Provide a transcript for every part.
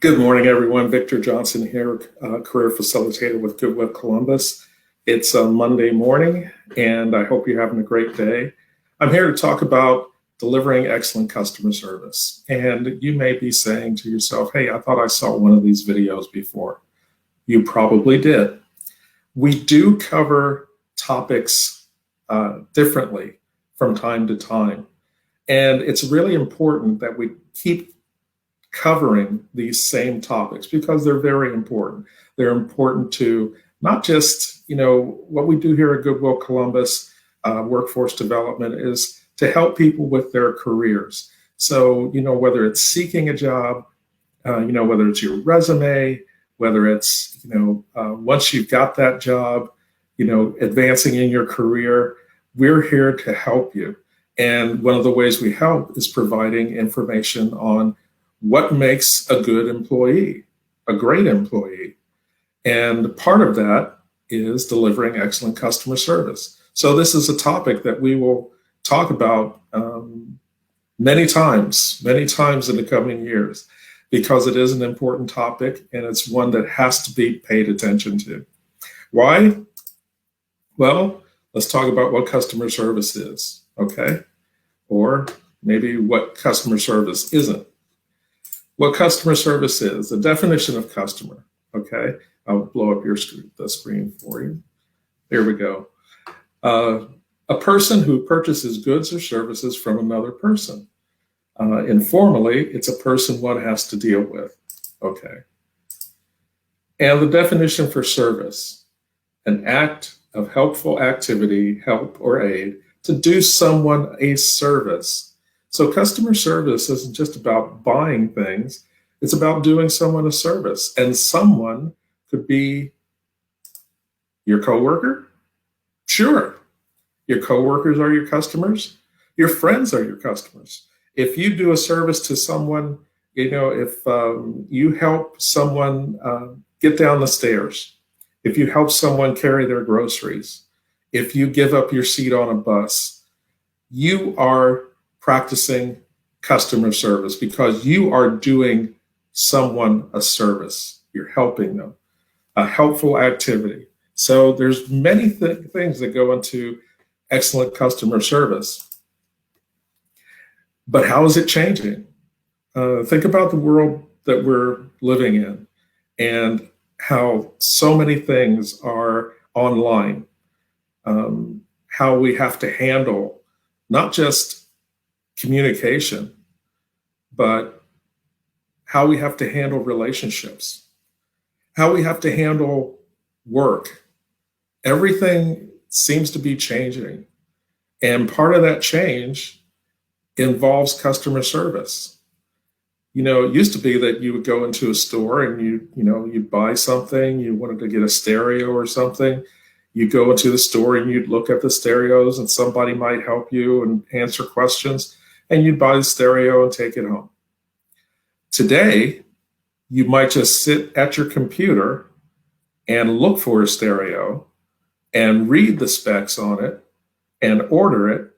Good morning, everyone. Victor Johnson here, career facilitator with Goodwill Columbus. It's a Monday morning, and I hope you're having a great day. I'm here to talk about delivering excellent customer service. And you may be saying to yourself, hey, I thought I saw one of these videos before. You probably did. We do cover topics differently from time to time. And it's really important that we keep covering these same topics because they're very important. They're important to not just, what we do here at Goodwill Columbus Workforce Development is to help people with their careers. So, whether it's seeking a job, whether it's your resume, whether it's, once you've got that job, advancing in your career, we're here to help you. And one of the ways we help is providing information on what makes a good employee, a great employee. And part of that is delivering excellent customer service. So this is a topic that we will talk about many times in the coming years, because it is an important topic and it's one that has to be paid attention to. Why? Well, let's talk about what customer service is, okay? Or maybe what customer service isn't. What customer service is, the definition of customer, okay? I'll blow up the screen for you. There we go. A person who purchases goods or services from another person. Informally, it's a person one has to deal with, okay? And the definition for service, an act of helpful activity, help or aid, to do someone a service. So customer service isn't just about buying things, it's about doing someone a service. And someone could be your coworker. Sure, your coworkers are your customers. Your friends are your customers. If you do a service to someone, if you help someone get down the stairs, if you help someone carry their groceries, if you give up your seat on a bus, you are practicing customer service because you are doing someone a service. You're helping them, a helpful activity. So there's many things that go into excellent customer service. But how is it changing? Think about the world that we're living in and how so many things are online, how we have to handle not just communication, but how we have to handle relationships, how we have to handle work. Everything seems to be changing. And part of that change involves customer service. It used to be that you would go into a store and you'd buy something, you wanted to get a stereo or something. You go into the store and you'd look at the stereos and somebody might help you and answer questions, and you'd buy the stereo and take it home. Today, you might just sit at your computer and look for a stereo and read the specs on it and order it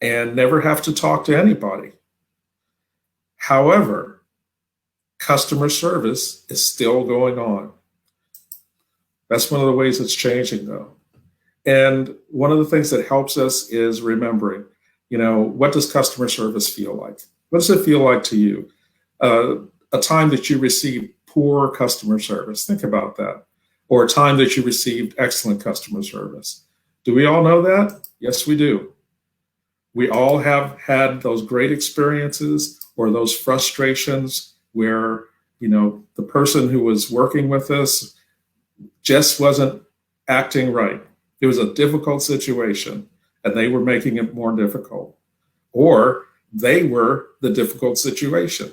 and never have to talk to anybody. However, customer service is still going on. That's one of the ways it's changing, though. And one of the things that helps us is remembering, what does customer service feel like? What does it feel like to you? A time that you received poor customer service, think about that. Or a time that you received excellent customer service. Do we all know that? Yes, we do. We all have had those great experiences or those frustrations where, the person who was working with us just wasn't acting right. It was a difficult situation and they were making it more difficult, or they were the difficult situation.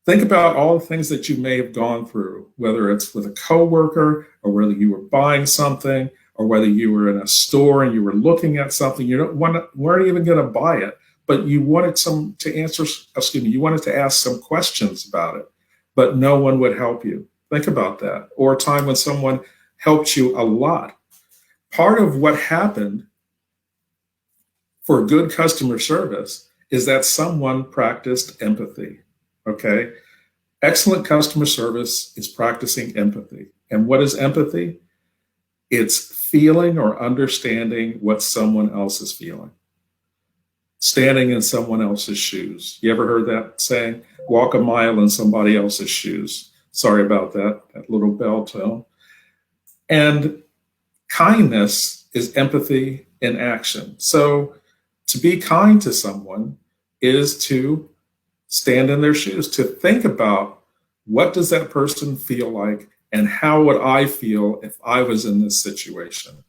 Think about all the things that you may have gone through, whether it's with a coworker or whether you were buying something or whether you were in a store and you were looking at something, weren't even going to buy it, but you wanted you wanted to ask some questions about it, but no one would help you. Think about that. Or a time when someone helped you a lot. Part of what happened for good customer service is that someone practiced empathy, okay? Excellent customer service is practicing empathy. And what is empathy? It's feeling or understanding what someone else is feeling. Standing in someone else's shoes. You ever heard that saying? Walk a mile in somebody else's shoes. Sorry about that little bell tone. And kindness is empathy in action. So to be kind to someone is to stand in their shoes, to think about what does that person feel like and how would I feel if I was in this situation.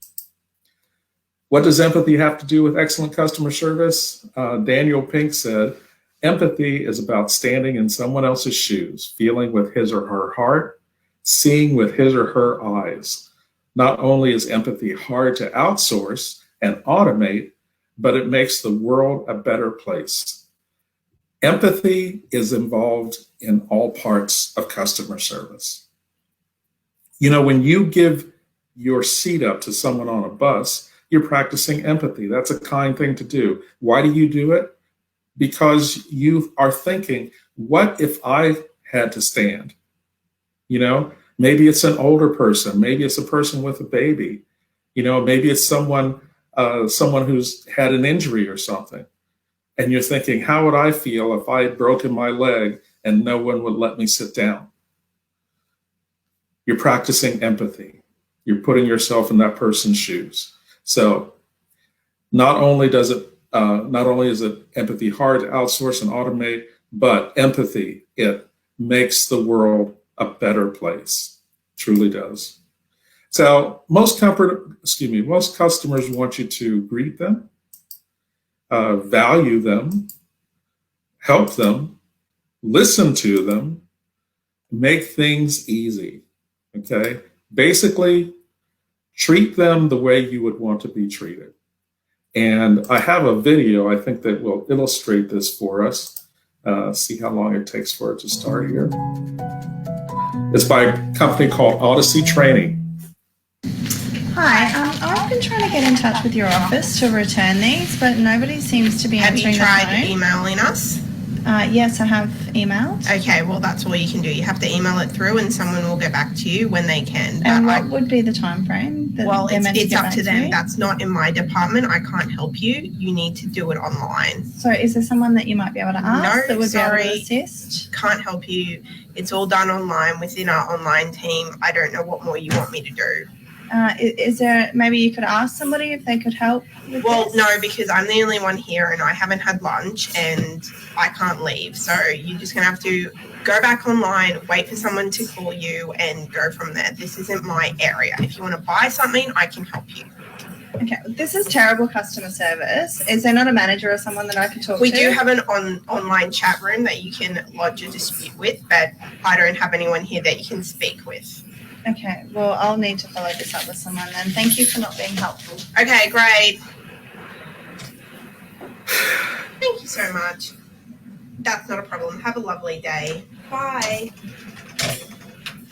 What does empathy have to do with excellent customer service? Daniel Pink said, empathy is about standing in someone else's shoes, feeling with his or her heart, seeing with his or her eyes. Not only is empathy hard to outsource and automate, but it makes the world a better place. Empathy is involved in all parts of customer service. You know, when you give your seat up to someone on a bus, you're practicing empathy. That's a kind thing to do. Why do you do it? Because you are thinking, what if I had to stand? You know, maybe it's an older person, maybe it's a person with a baby, you know, maybe it's someone who's had an injury or something. And you're thinking, how would I feel if I had broken my leg and no one would let me sit down? You're practicing empathy. You're putting yourself in that person's shoes. So not only is it empathy hard to outsource and automate, but empathy, it makes the world a better place. Truly does. So most customers want you to greet them, value them, help them, listen to them, make things easy. Okay? Basically, treat them the way you would want to be treated. And I have a video, I think, that will illustrate this for us. See how long it takes for it to start here. It's by a company called Odyssey Training. Hi, I've been trying to get in touch with your office to return these, but nobody seems to be answering the phone. Have you tried emailing us? Yes, I have emailed. Okay, well, that's all you can do. You have to email it through and someone will get back to you when they can. And what would be the time frame? Well, it's up to them. That's not in my department. I can't help you. You need to do it online. So is there someone that you might be able to ask that would be able to assist? Can't help you. It's all done online within our online team. I don't know what more you want me to do. Is there, maybe you could ask somebody if they could help with this? No, because I'm the only one here and I haven't had lunch and I can't leave. So you're just going to have to go back online, wait for someone to call you and go from there. This isn't my area. If you want to buy something, I can help you. Okay, this is terrible customer service. Is there not a manager or someone that I could talk to? We do have an online chat room that you can lodge a dispute with, but I don't have anyone here that you can speak with. Okay, well, I'll need to follow this up with someone then. Thank you for not being helpful. Okay, great. Thank you so much. That's not a problem. Have a lovely day. Bye.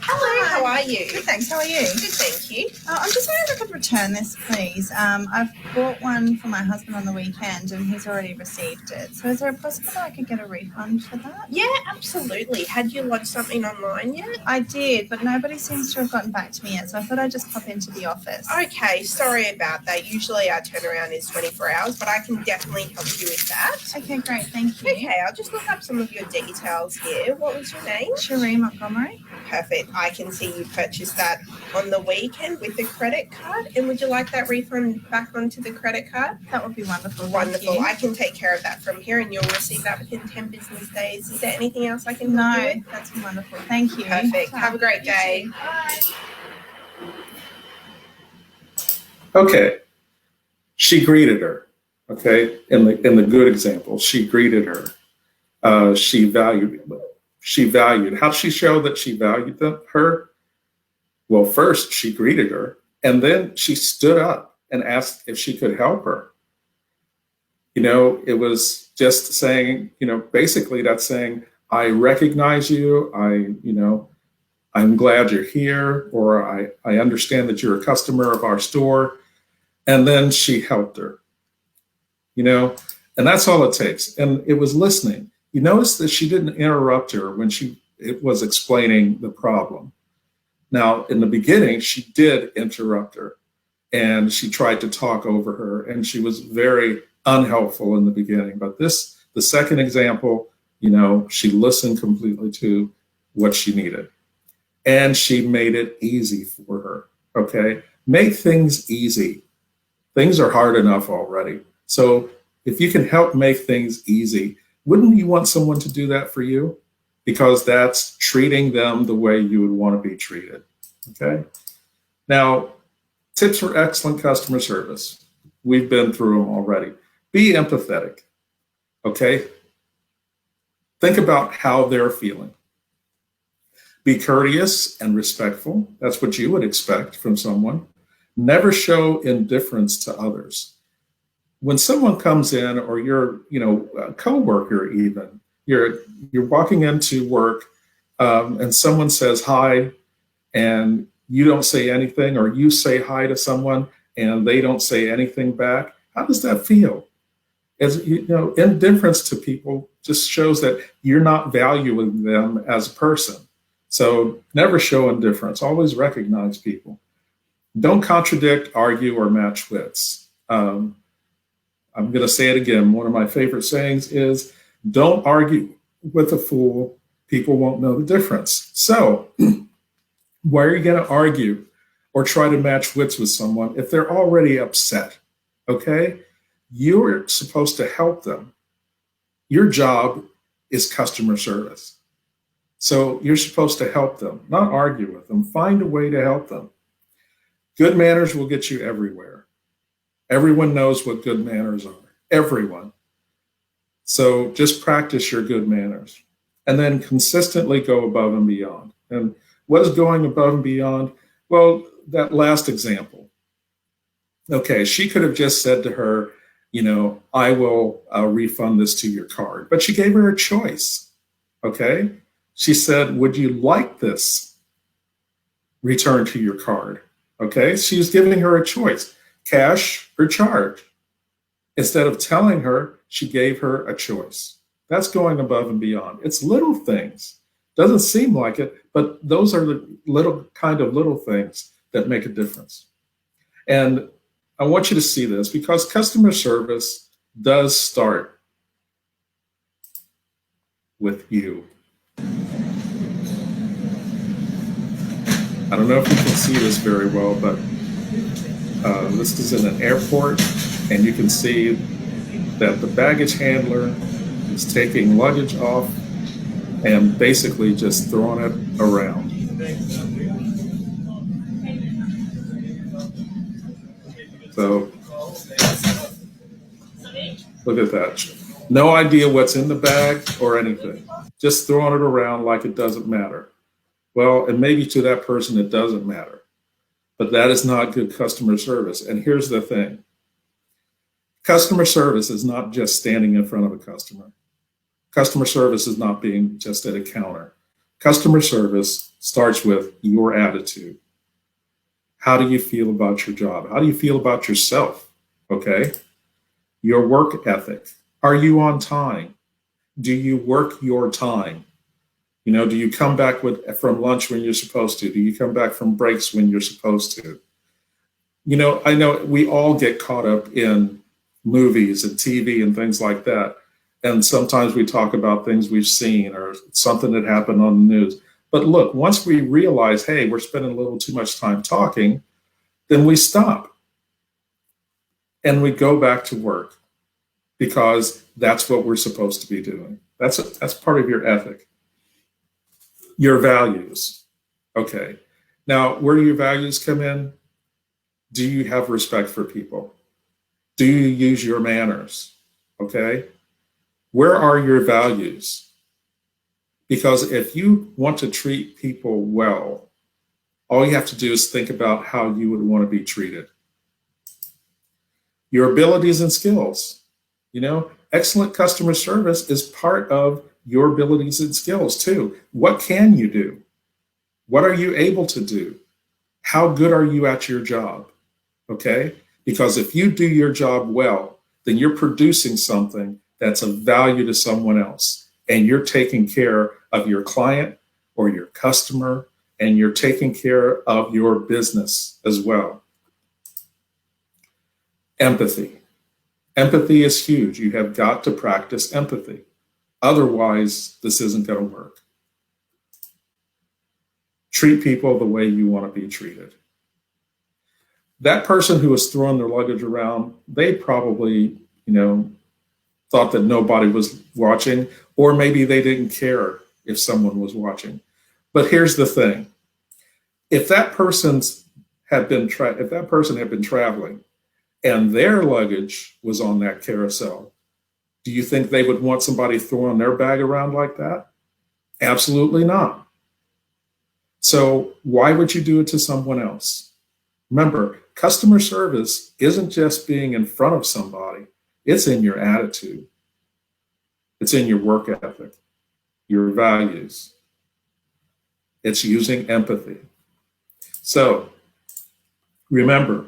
Hello, how are you? Good, thanks. How are you? Good, thank you. I'm just wondering if I could return this, please. I've bought one for my husband on the weekend and he's already received it. So is there a possibility I could get a refund for that? Yeah, absolutely. Had you lodged something online yet? I did, but nobody seems to have gotten back to me yet. So I thought I'd just pop into the office. Okay, sorry about that. Usually our turnaround is 24 hours, but I can definitely help you with that. Okay, great. Thank you. Okay, I'll just look up some of your details here. What was your name? Cherie Montgomery. Perfect. I can see you purchased that on the weekend with the credit card. And would you like that refund back onto the credit card? That would be wonderful. Wonderful. I can take care of that from here and you'll receive that within 10 business days. Is there anything else I can help you with? No, that's wonderful. Thank you. Perfect. Have a great day. Bye. Okay, she greeted her. Okay, in the good example, she greeted her. She valued. How did she show that she valued her? Well, first she greeted her, and then she stood up and asked if she could help her. You know, it was just saying, you know, basically that's saying, I recognize you. I'm glad you're here, or I understand that you're a customer of our store. And then she helped her, you know, and that's all it takes. And it was listening. You notice that she didn't interrupt her when she It was explaining the problem. Now, in the beginning, she did interrupt her and she tried to talk over her, and she was very unhelpful in the beginning. But the second example, she listened completely to what she needed, and she made it easy for her. Okay, make things easy. Things are hard enough already. So if you can help make things easy, wouldn't you want someone to do that for you? Because that's treating them the way you would want to be treated. Okay. Now, tips for excellent customer service. We've been through them already. Be empathetic. Okay. Think about how they're feeling. Be courteous and respectful. That's what you would expect from someone. Never show indifference to others. When someone comes in, or you're, a coworker even, you're walking into work, and someone says hi, and you don't say anything, or you say hi to someone and they don't say anything back. How does that feel? As indifference to people just shows that you're not valuing them as a person. So never show indifference. Always recognize people. Don't contradict, argue, or match wits. I'm going to say it again. One of my favorite sayings is, don't argue with a fool. People won't know the difference. So why are you going to argue or try to match wits with someone if they're already upset? Okay? You're supposed to help them. Your job is customer service. So you're supposed to help them, not argue with them. Find a way to help them. Good manners will get you everywhere. Everyone knows what good manners are. Everyone. So just practice your good manners and then consistently go above and beyond. And what is going above and beyond? Well, that last example. Okay, she could have just said to her, I will refund this to your card. But she gave her a choice. Okay? She said, would you like this returned to your card? Okay? She was giving her a choice, cash or charge. Instead of telling her, she gave her a choice. That's going above and beyond. It's little things. Doesn't seem like it, but those are the little things that make a difference. And I want you to see this, because customer service does start with you. I don't know if you can see this very well, but this is in an airport, and you can see that the baggage handler is taking luggage off and basically just throwing it around. So look at that. No idea what's in the bag or anything. Just throwing it around like it doesn't matter. Well, and maybe to that person it doesn't matter. But that is not good customer service. And here's the thing. Customer service is not just standing in front of a customer. Customer service is not being just at a counter. Customer service starts with your attitude. How do you feel about your job? How do you feel about yourself? Okay. Your work ethic. Are you on time? Do you work your time? Do you come back from lunch when you're supposed to? Do you come back from breaks when you're supposed to? I know we all get caught up in movies and TV and things like that. And sometimes we talk about things we've seen or something that happened on the news. But look, once we realize, hey, we're spending a little too much time talking, then we stop and we go back to work, because that's what we're supposed to be doing. That's part of your ethic. Your values. Okay. Now, where do your values come in? Do you have respect for people? Do you use your manners? Okay. Where are your values? Because if you want to treat people well, all you have to do is think about how you would want to be treated. Your abilities and skills. Excellent customer service is part of your abilities and skills too. What can you do? What are you able to do? How good are you at your job? Okay? Because if you do your job well, then you're producing something that's of value to someone else, and you're taking care of your client or your customer, and you're taking care of your business as well. Empathy. Empathy is huge. You have got to practice empathy. Otherwise, this isn't going to work. Treat people the way you want to be treated. That person who was throwing their luggage around, they probably, thought that nobody was watching, or maybe they didn't care if someone was watching. But here's the thing. If that person had been traveling and their luggage was on that carousel, do you think they would want somebody throwing their bag around like that? Absolutely not. So why would you do it to someone else? Remember, customer service isn't just being in front of somebody. It's in your attitude. It's in your work ethic, your values. It's using empathy. So remember,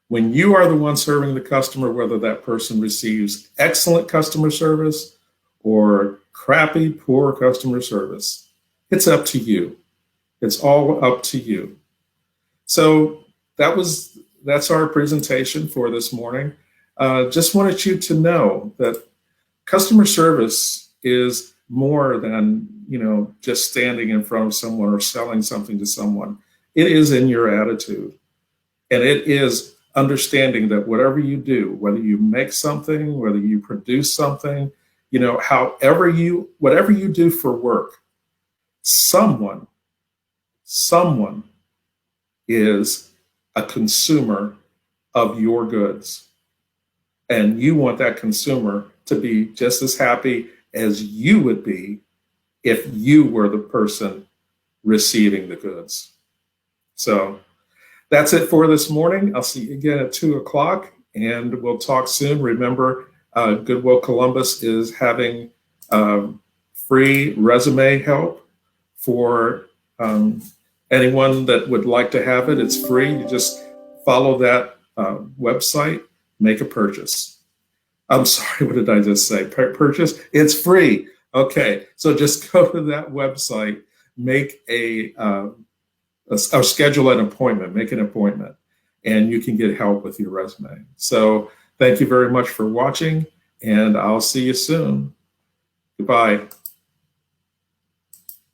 when you are the one serving the customer, whether that person receives excellent customer service or crappy, poor customer service, it's up to you. It's all up to you. So that's our presentation for this morning. Just wanted you to know that customer service is more than, just standing in front of someone or selling something to someone. It is in your attitude. And it is understanding that whatever you do, whether you make something, whether you produce something, whatever you do for work, someone is a consumer of your goods. And you want that consumer to be just as happy as you would be if you were the person receiving the goods. So that's it for this morning. I'll see you again at 2:00, and we'll talk soon. Remember, Goodwill Columbus is having free resume help for anyone that would like to have it. It's free. You just follow that website, make a purchase. I'm sorry, what did I just say? Purchase? It's free. Okay, so just go to that website, make or schedule an appointment, make an appointment, and you can get help with your resume. So thank you very much for watching, and I'll see you soon. Goodbye.